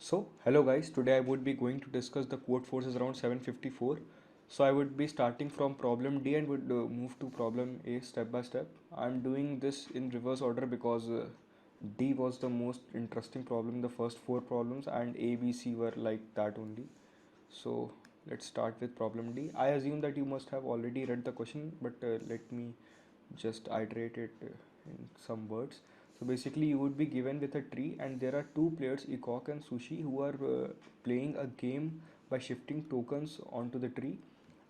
Hello guys, today I would be going to discuss the quote forces around 754. So I would be starting from problem D and would move to problem A step by step. I'm doing this in reverse order because D was the most interesting problem, the first four problems, and A, B, C were like that only. So let's start with problem D. I assume that you must have already read the question, but let me just iterate it in some words. So basically, you would be given with a tree, and there are two players, Ecock and Sushi, who are playing a game by shifting tokens onto the tree.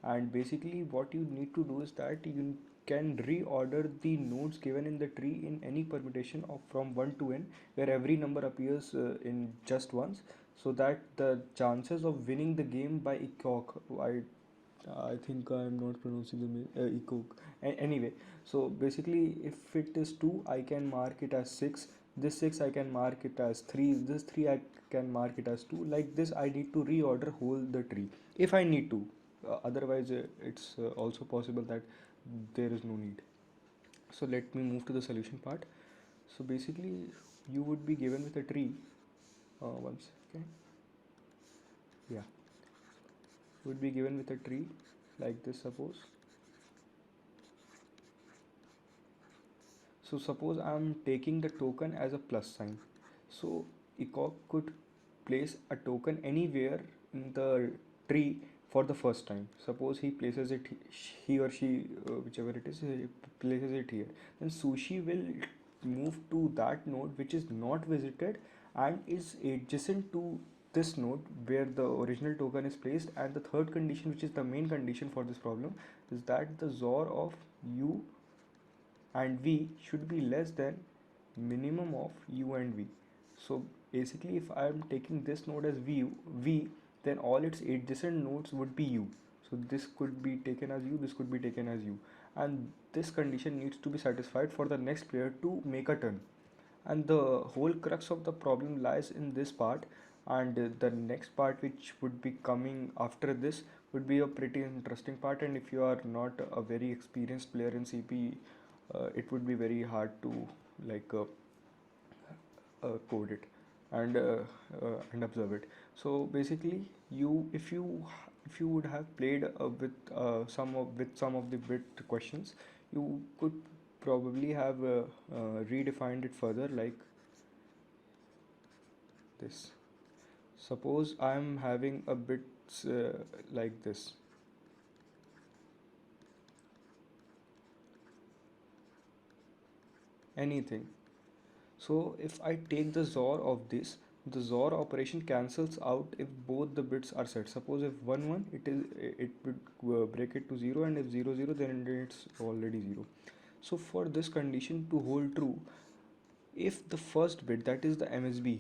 And basically, what you need to do is that you can reorder the nodes given in the tree in any permutation of from 1 to n, where every number appears in just once, so that the chances of winning the game by Ecock, I think I'm not pronouncing the Ecock. Anyway, so basically, if it is 2, I can mark it as 6. This 6 I can mark it as 3. This 3 I can mark it as 2. Like this, I need to reorder whole the tree if I need to. Otherwise, it's also possible that there is no need. So let me move to the solution part. So basically, you would be given with a tree. Once, okay, yeah, would be given with a tree like this. Suppose I'm taking the token as a plus sign. So Ecock could place a token anywhere in the tree for the first time. Suppose he places it, he or she, whichever it is, he places it here. Then Sushi will move to that node which is not visited and is adjacent to this node where the original token is placed. And the third condition, which is the main condition for this problem, is that the XOR of U and v should be less than minimum of u and v. So basically, if I am taking this node as v, then all its adjacent nodes would be u. So this could be taken as u, this could be taken as u, and this condition needs to be satisfied for the next player to make a turn. And the whole crux of the problem lies in this part, and the next part, which would be coming after this, would be a pretty interesting part. And if you are not a very experienced player in CP, it would be very hard to like code it and observe it. So basically, if you would have played with some of the bit questions, you could probably have redefined it further like this. Suppose I am having a bit like this. Anything. So if I take the XOR of this, the XOR operation cancels out if both the bits are set. Suppose if 1 1, it would break it to 0, and if 0 0, then it's already 0. So for this condition to hold true, if the first bit, that is the MSB,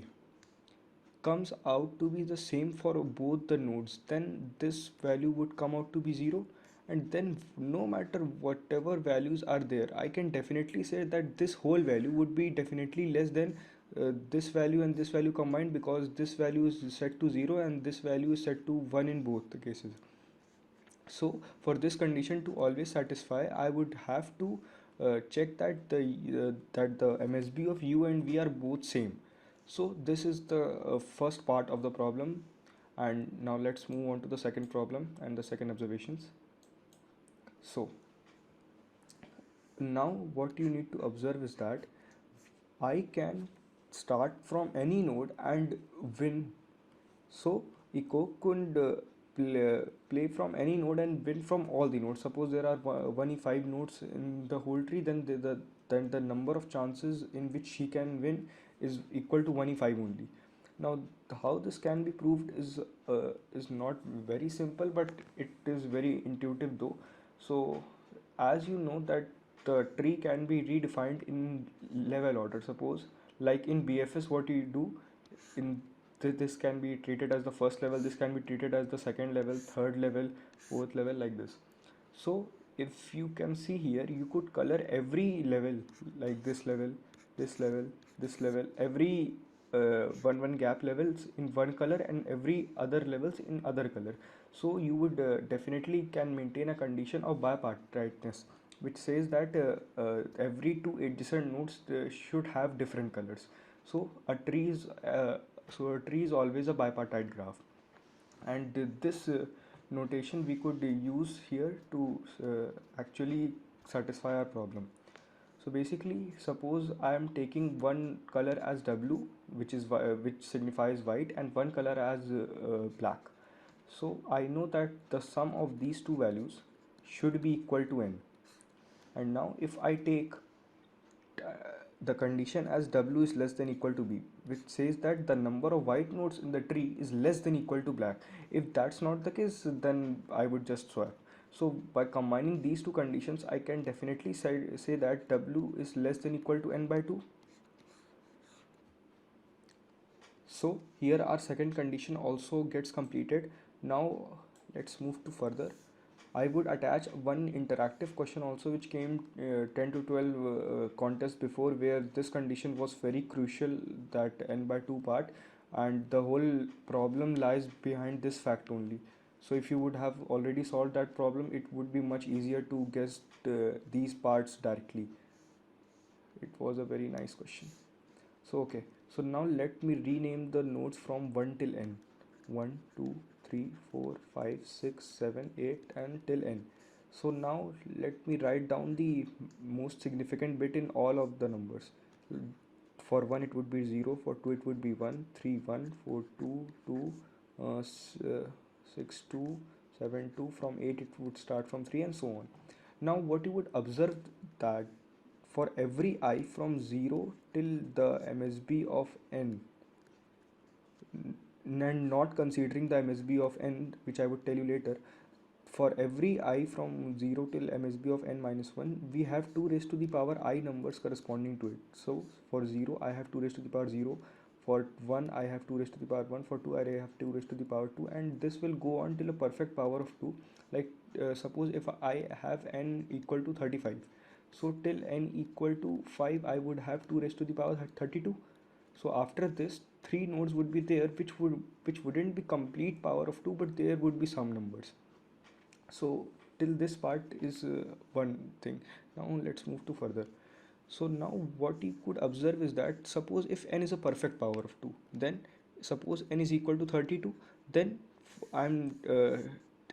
comes out to be the same for both the nodes, then this value would come out to be 0. And then no matter whatever values are there, I can definitely say that this whole value would be definitely less than this value and this value combined, because this value is set to 0 and this value is set to 1 in both the cases. So for this condition to always satisfy, I would have to check that the MSB of u and v are both same. So this is the first part of the problem, and now let's move on to the second problem and the second observations. So now what you need to observe is that I can start from any node and win. So Eco could play from any node and win from all the nodes. Suppose there are 1e5 nodes in the whole tree, then the number of chances in which he can win is equal to 1e5 only. Now how this can be proved is not very simple, but it is very intuitive though. So as you know that the tree can be redefined in level order. Suppose like in BFS, what you do in this can be treated as the first level, this can be treated as the second level, third level, fourth level, like this. So if you can see here, you could color every level, like this level, this level, this level, every one gap levels in one color and every other levels in other color. So you would definitely can maintain a condition of bipartiteness, which says that every two adjacent nodes should have different colors. So a tree is So a tree is always a bipartite graph, and this notation we could use here to actually satisfy our problem. So basically, suppose I am taking one color as W, which signifies white, and one color as black. So I know that the sum of these two values should be equal to n. And now if I take uh, the condition as W is less than equal to B, which says that the number of white nodes in the tree is less than equal to black. If that's not the case, then I would just swap. So by combining these two conditions, I can definitely say that W is less than equal to n by 2. So here our second condition also gets completed. Now let's move to further. I would attach one interactive question also, which came 10 to 12 contests before, where this condition was very crucial, that n by 2 part, and the whole problem lies behind this fact only. So if you would have already solved that problem, it would be much easier to guess these parts directly. It was a very nice question. So okay, so now let me rename the nodes from 1 till n. 1, 2, 3, 4, 5, 6, 7, 8, and till n. So now let me write down the most significant bit in all of the numbers. For 1 it would be 0, for 2 it would be 1, 3, 1, 4, 2, 2, 6, 2, 7, 2, from 8 it would start from 3, and so on. Now what you would observe, that for every I from 0 till the MSB of n, and not considering the MSB of n, which I would tell you later, for every I from 0 till MSB of n minus 1, we have 2 raised to the power I numbers corresponding to it. So for 0 I have 2 raised to the power 0, for 1 I have 2 raised to the power 1, for 2 I have 2 raised to the power 2, and this will go on till a perfect power of 2. Like suppose if I have n equal to 35, so till n equal to 5 I would have 2 raised to the power 32. So after this, 3 nodes would be there, which wouldn't be complete power of 2, but there would be some numbers. So till this part is one thing. Now let's move to further. So now what you could observe is that, suppose if n is a perfect power of 2, then suppose n is equal to 32, then I'm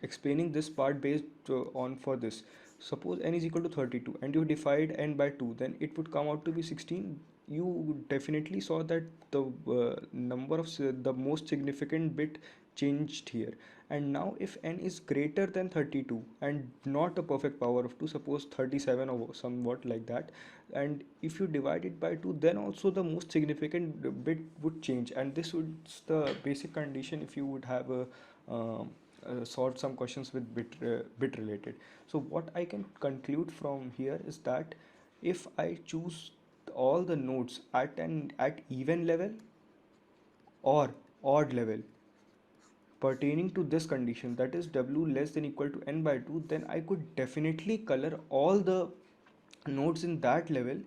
explaining this part based on for this. Suppose n is equal to 32 and you divide n by 2, then it would come out to be 16. You definitely saw that the number of the most significant bit changed here. And now if n is greater than 32 and not a perfect power of 2, suppose 37 or somewhat like that, and if you divide it by 2, then also the most significant bit would change, and this would the basic condition if you would have um, solved some questions with bit related. So what I can conclude from here is that if I choose all the nodes at even level or odd level pertaining to this condition, that is W less than equal to n by 2, then I could definitely color all the nodes in that level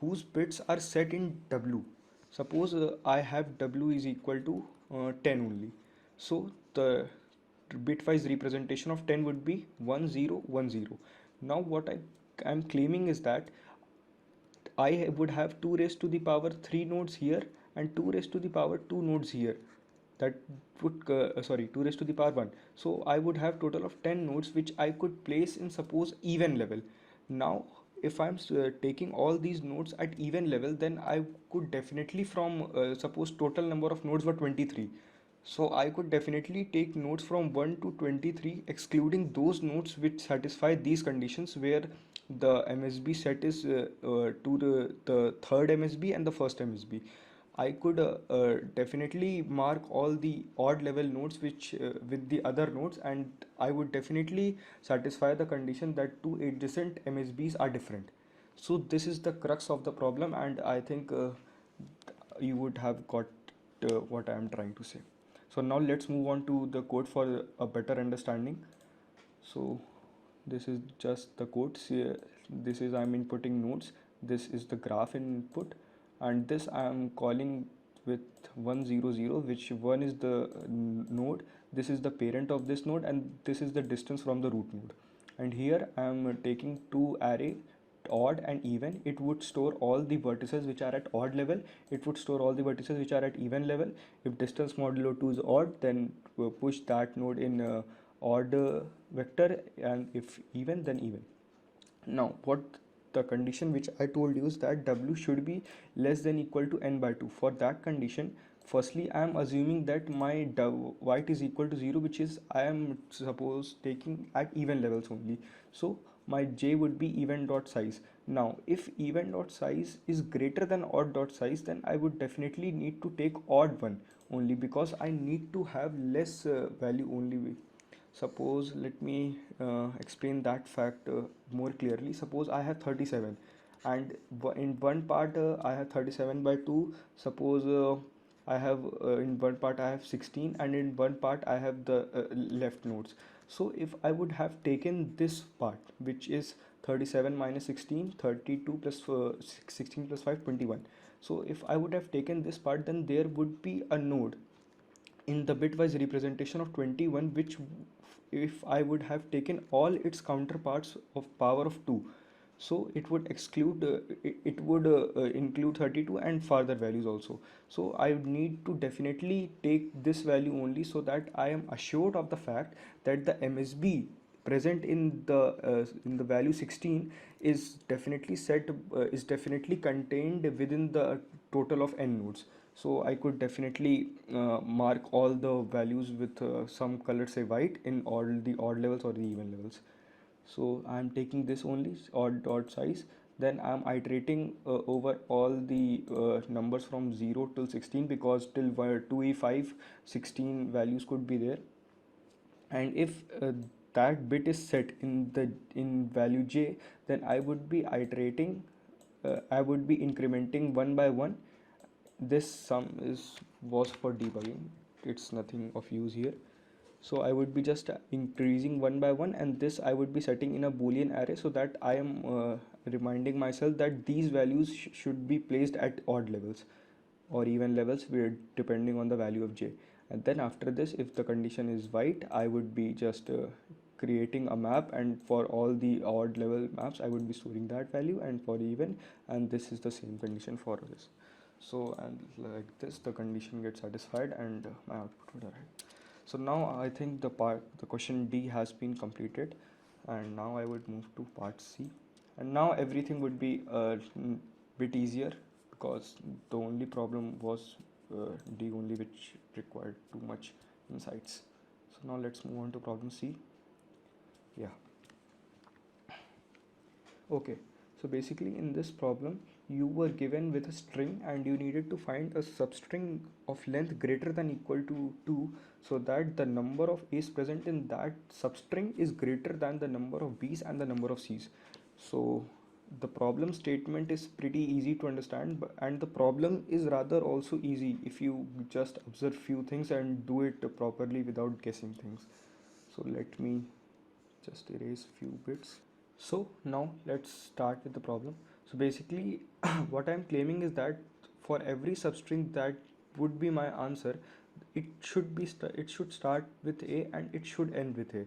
whose bits are set in W. Suppose I have W is equal to 10 only, so the bitwise representation of 10 would be 1010. Now what I am claiming is that I would have 2 raised to the power 3 nodes here and 2 raised to the power 2 nodes here. That would, 2 raised to the power 1. So I would have total of 10 nodes which I could place in, suppose, even level. Now if I'm taking all these nodes at even level, then I could definitely, from suppose total number of nodes were 23. So I could definitely take nodes from 1 to 23, excluding those nodes which satisfy these conditions, where the MSB set is to the third MSB and the first MSB. I could definitely mark all the odd level nodes which with the other nodes, and I would definitely satisfy the condition that two adjacent MSBs are different. So this is the crux of the problem, and I think you would have got what I am trying to say. So now let's move on to the code for a better understanding. So this is just the code. See, this is I'm inputting nodes. This is the graph input, and this I am calling with 100, which one is the node. This is the parent of this node, and this is the distance from the root node. And here I am taking two array odd and even, it would store all the vertices which are at odd level, it would store all the vertices which are at even level. If distance modulo 2 is odd, then push that node in odd vector, and if even, then even. Now what the condition which I told you is that w should be less than equal to n by 2. For that condition, firstly I am assuming that my white is equal to 0, which is I am suppose taking at even levels only. So my j would be even dot size. Now if even dot size is greater than odd dot size, then I would definitely need to take odd one only, because I need to have less value only. Suppose, let me explain that fact more clearly. Suppose I have 37, and in one part I have 37 by 2. Suppose I have in one part I have 16, and in one part I have the left nodes. So if I would have taken this part, which is 37 minus 16, 32 plus 16 plus 5, 21. So if I would have taken this part, then there would be a node in the bitwise representation of 21, which if I would have taken all its counterparts of power of 2, so it would exclude it would include 32 and further values also. So I would need to definitely take this value only, so that I am assured of the fact that the MSB present in the value 16 is definitely is definitely contained within the total of n nodes. So I could definitely mark all the values with some color, say white, in all the odd levels or the even levels. So I'm taking this only odd dot size, then I'm iterating over all the numbers from 0 till 16, because till 2e5 16 values could be there. And if that bit is set in value j, then I would be iterating, I would be incrementing one by one. This sum was for debugging, it's nothing of use here. So I would be just increasing one by one, and this I would be setting in a boolean array, so that I am reminding myself that these values should be placed at odd levels or even levels, depending on the value of j. And then after this, if the condition is white, I would be just creating a map, and for all the odd level maps I would be storing that value, and for even, and this is the same condition for this. So, and like this the condition gets satisfied, and my output would arrive. So now I think the question D has been completed, and now I would move to part C, and now everything would be a bit easier, because the only problem was D only, which required too much insights. So now let's move on to problem C. Yeah. Okay, so basically in this problem, you were given with a string and you needed to find a substring of length greater than equal to 2, so that the number of a's present in that substring is greater than the number of b's and the number of c's. So the problem statement is pretty easy to understand, and the problem is rather also easy if you just observe few things and do it properly without guessing things. So let me just erase few bits. So now let's start with the problem. So basically what I'm claiming is that for every substring that would be my answer, it should be it should start with a and it should end with a.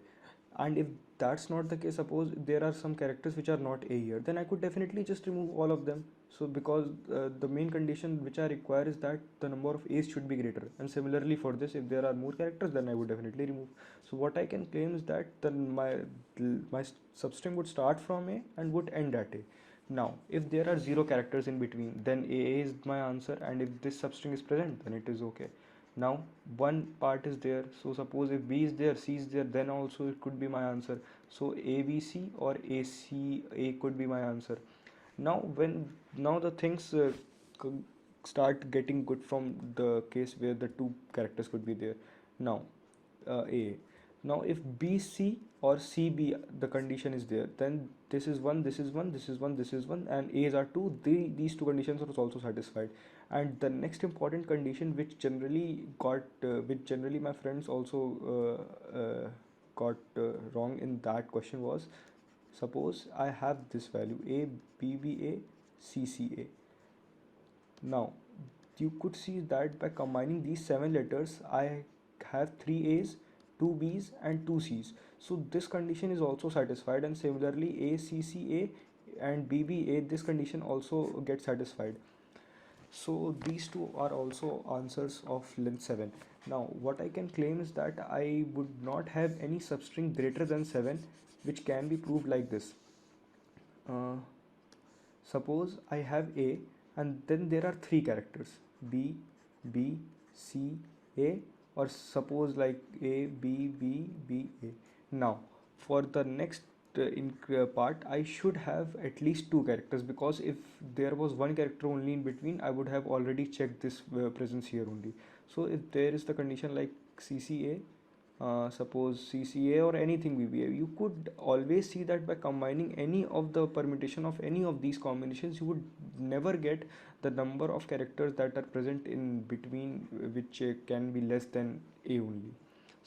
And if that's not the case, suppose there are some characters which are not a here, then I could definitely just remove all of them. So because the main condition which I require is that the number of a's should be greater, and similarly for this, if there are more characters, then I would definitely remove. So what I can claim is that then my substring would start from a and would end at a. Now if there are 0 characters in between, then a is my answer, and if this substring is present, then it is okay. Now one part is there, so suppose if b is there, c is there, then also it could be my answer. So abc or aca could be my answer. Now when now the things start getting good from the case where the 2 characters could be there. Now a now if bc or cb, the condition is there, then this is 1, this is 1, this is 1, this is 1, and a's are 2. These two conditions are also satisfied. And the next important condition, which generally my friends also got wrong in that question, was, suppose I have this value a bb a cca. Now you could see that by combining these 7 letters, I have 3 a's, 2 b's, and 2 c's. So this condition is also satisfied, and similarly acca and B be A, this condition also gets satisfied. So these two are also answers of length 7. Now what I can claim is that I would not have any substring greater than 7, which can be proved like this. Uh, Suppose I have A and then there are three characters B, B, C, A, or suppose like A, B, B, B, A. Now, for the next part, I should have at least two characters, because if there was one character only in between, I would have already checked this presence here only. So, if there is the condition like CCA, suppose CCA or anything BBA, you could always see that by combining any of the permutation of any of these combinations, you would never get the number of characters that are present in between, which can be less than A only.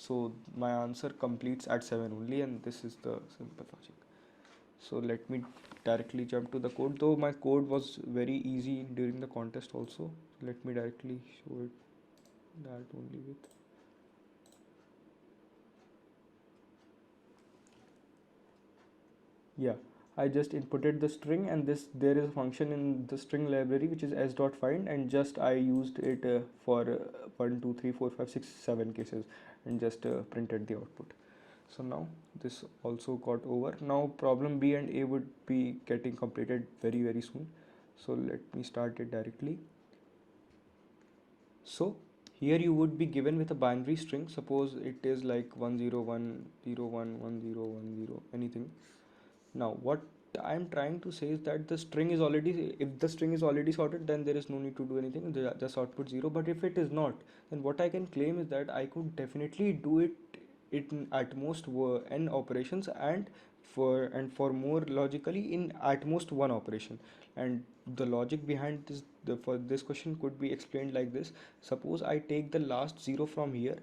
So my answer completes at 7 only, and this is the simple logic. So let me directly jump to the code, though my code was very easy during the contest also. Let me directly show it that only with. Yeah, I just inputted the string, and this there is a function in the string library which is s.find, and just I used it for 1 2 3 4 5 6 7 cases, and just printed the output. So now this also got over. Now problem B and A would be getting completed very soon. So let me start it directly. So here you would be given with a binary string. Suppose it is like 101011010 anything. Now what I'm trying to say is that the string is already, if the string is already sorted, then there is no need to do anything, just output 0. But if it is not, then what I can claim is that I could definitely do it at most n operations, and for more logically in at most one operation. And the logic behind this, for this question could be explained like this. Suppose I take the last 0 from here,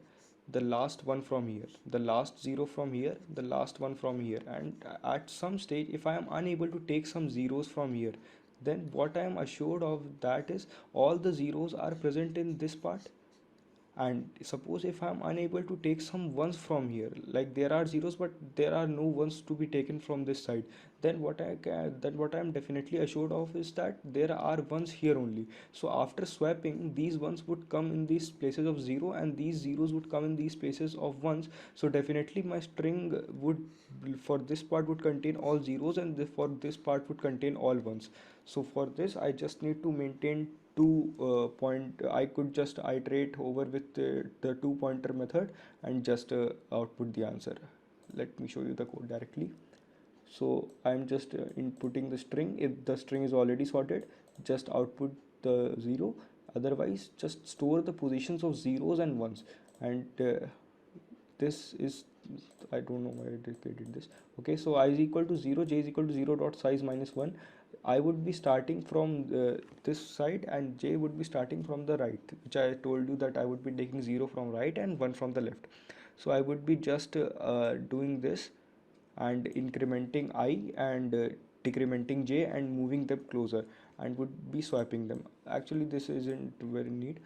the last one from here, the last 0 from here, the last one from here, and at some stage if I am unable to take some zeros from here, then what I am assured of that is all the zeros are present in this part. And suppose if I'm unable to take some ones from here, like there are zeros but there are no ones to be taken from this side, then what I'm definitely assured of is that there are ones here only. So after swapping, these ones would come in these places of 0, and these zeros would come in these places of ones. So definitely my string would, for this part, would contain all zeros, and for this part would contain all ones. So for this I just need to maintain two point, I could just iterate over with the two pointer method, and just output the answer. Let me show you the code directly. So I'm just inputting the string. If the string is already sorted, just output the 0. Otherwise just store the positions of zeros and ones. And this is, I don't know why I did this. Okay, so I is equal to 0, j is equal to 0 dot size minus 1. I would be starting from this side, and j would be starting from the right, which I told you that I would be taking 0 from right and 1 from the left. So I would be just doing this and incrementing I, and decrementing j, and moving them closer, and would be swapping them. Actually this isn't very neat.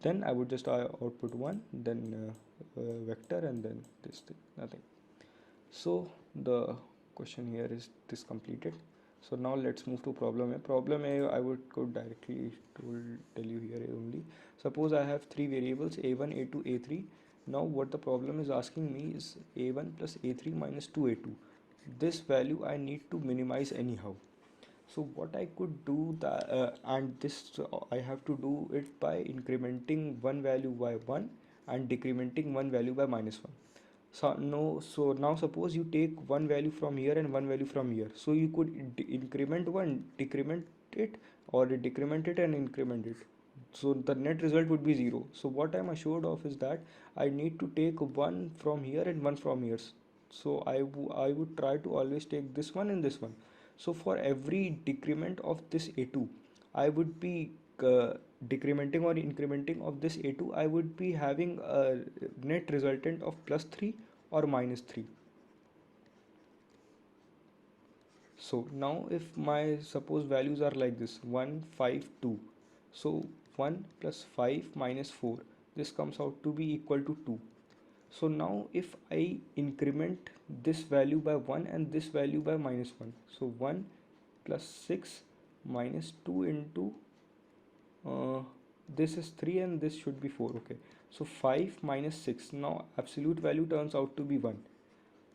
Then I would just output 1, then vector, and then this thing, nothing. So the question here is this completed. So now let's move to problem A. Problem A, I would go directly to tell you here only. Suppose I have three variables a1, a2, a3. Now what the problem is asking me is a1 plus a3 minus 2a2. This value I need to minimize anyhow. So what I could do that, and this I have to do it by incrementing one value by 1 and decrementing one value by minus 1. So no, so now suppose you take one value from here and one value from here. So you could increment one, decrement it, or decrement it and increment it. So the net result would be 0. So what I'm assured of is that I need to take one from here and one from here. So I would try to always take this one and this one. So for every decrement of this a2, I would be decrementing or incrementing of this a2, I would be having a net resultant of plus 3 or minus 3. So now if my suppose values are like this 1 5 2, so 1 plus 5 minus 4, this comes out to be equal to 2. So now if I increment this value by 1 and this value by minus 1, so 1 plus 6 minus 2 into uh, this is 3 and this should be 4. Okay, so 5 minus 6, now absolute value turns out to be 1.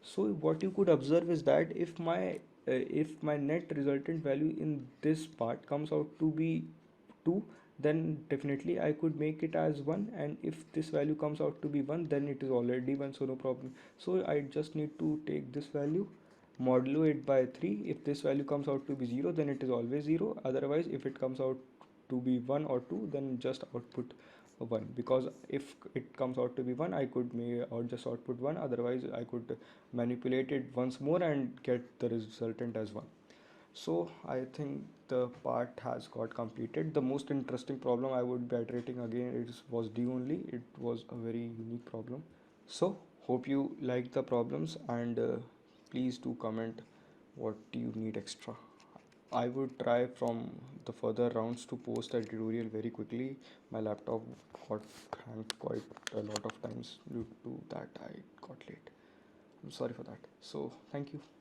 So what you could observe is that if my net resultant value in this part comes out to be 2, then definitely I could make it as 1, and if this value comes out to be 1, then it is already 1, so no problem. So I just need to take this value, modulo it by 3. If this value comes out to be 0, then it is always 0. Otherwise, if it comes out to be 1 or 2, then just output 1, because if it comes out to be 1, I could may or just output 1. Otherwise, I could manipulate it once more and get the resultant as 1. So I think the part has got completed. The most interesting problem I would be iterating again was D only. It was a very unique problem. So hope you liked the problems, and please do comment what do you need extra. I would try from the further rounds to post a tutorial very quickly. My laptop got hanged quite a lot of times. Due to that I got late. I'm sorry for that. So thank you.